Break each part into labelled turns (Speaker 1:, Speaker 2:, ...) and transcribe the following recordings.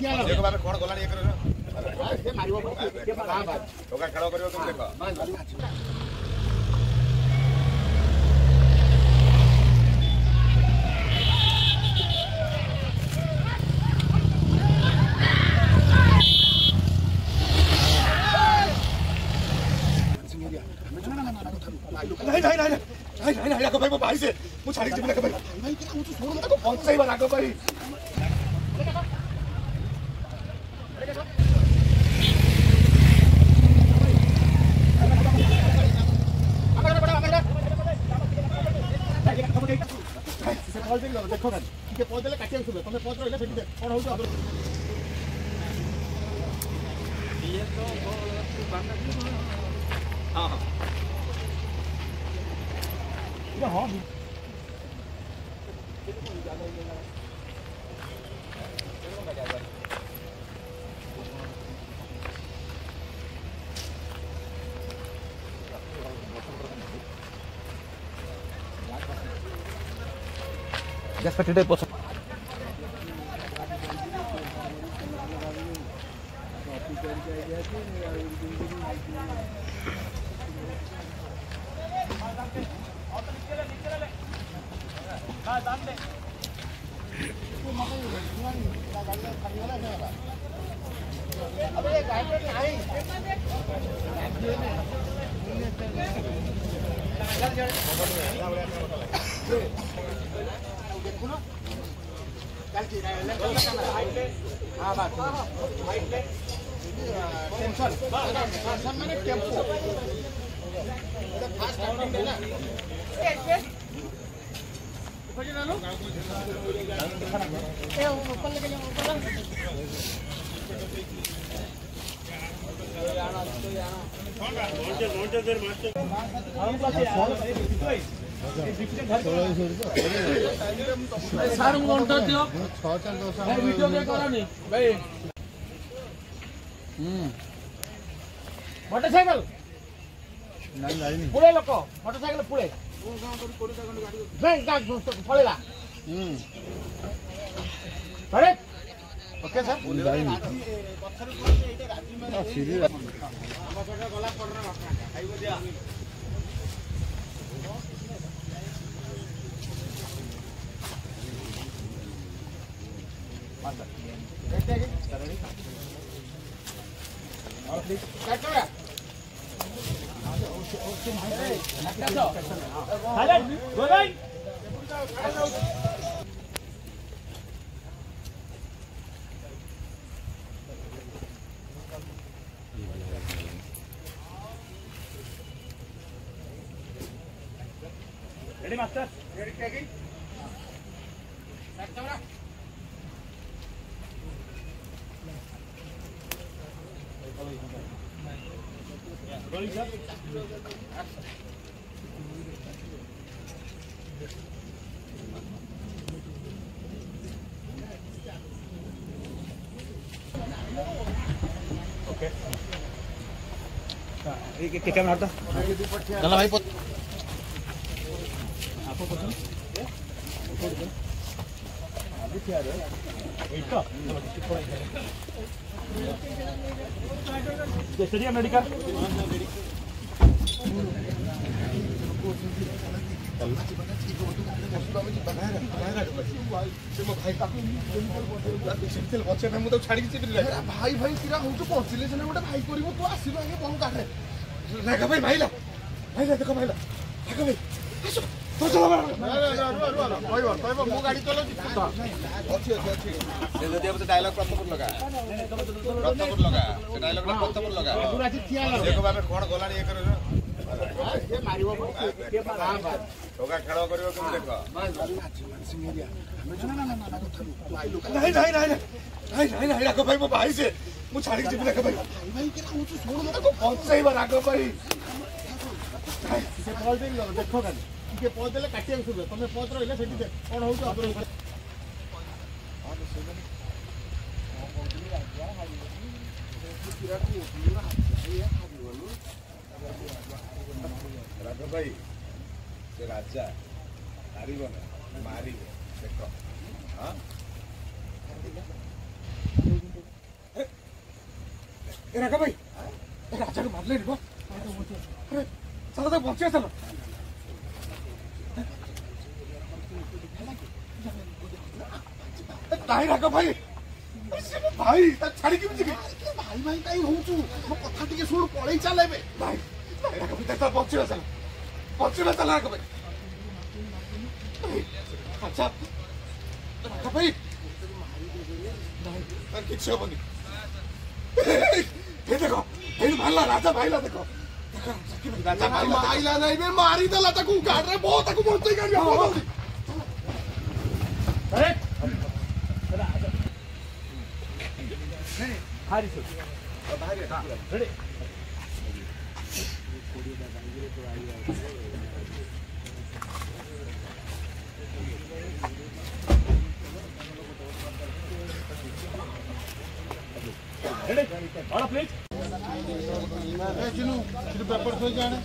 Speaker 1: कौन गला खेल कर नहीं भाई वो भाई से मुझे छाड़ी भाई भाई क्या मुझे छोड़ मत को बहुत सही बना को भाई देखो ठीक पहुंचले काटिया सुबह तुम पहुंच रही से कौन हो हाँ हाँ हाँ
Speaker 2: Just for today, possible. Motorcycle पुड़े लोक मोटरसाइकिल पुड़े पड़ेगा okay sir
Speaker 1: Ready, master? Ready, taking? Camera. Rolling, sir. Okay. Nah, camera harta. Dalam iPod. आपको पता अभी क्या है इसका जैसे मेडिकल भाई भाई तीरा हूँ तो पहुँचले से गोटे भाई कर तू आसो आगे बंद काटे भाई भाईला भाईला देख भाईला भाई तो चलो मो गाड़ी चलो अच्छी अच्छी डायलॉग प्रथमपुर लगा से डायलॉग प्रथमपुर लगा देखो बाबे कोन गला ये करे ये मारिबो के होगा खेल करियो तुम देखो नहीं रखो भाई वो भाई से मु छाड़ी जी देखो भाई भाई के कहू तू छोड़ मत को बहुत सही बना को भाई से कॉल देंगे देखो खाली के पहुंचले काटिया सुबह तुम पहुंच रही से कौन हो राघव भाई से राजा हारिब ना मारे देख हाँ राघव भाई राजा को मारले अरे चलो तो बचे चलो नहीं राघव भाई भाई छाड़ी कि भाई भाई कहीं हूँ मो कथा टिके शुण पड़े चले भाई राघव भाई बचे चल राघव भाई अच्छा राघव भाई किसी हेनी देखो मारला राजा भाईला देखो राजा भाईला नहीं मारीदेला गाड़ी बहुत बंचई गाड़ी
Speaker 2: अरे रेडी प्लीज
Speaker 1: पेपर थोड़ी जाने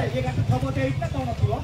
Speaker 2: ये गाड़ी खबर देइता कोन थियो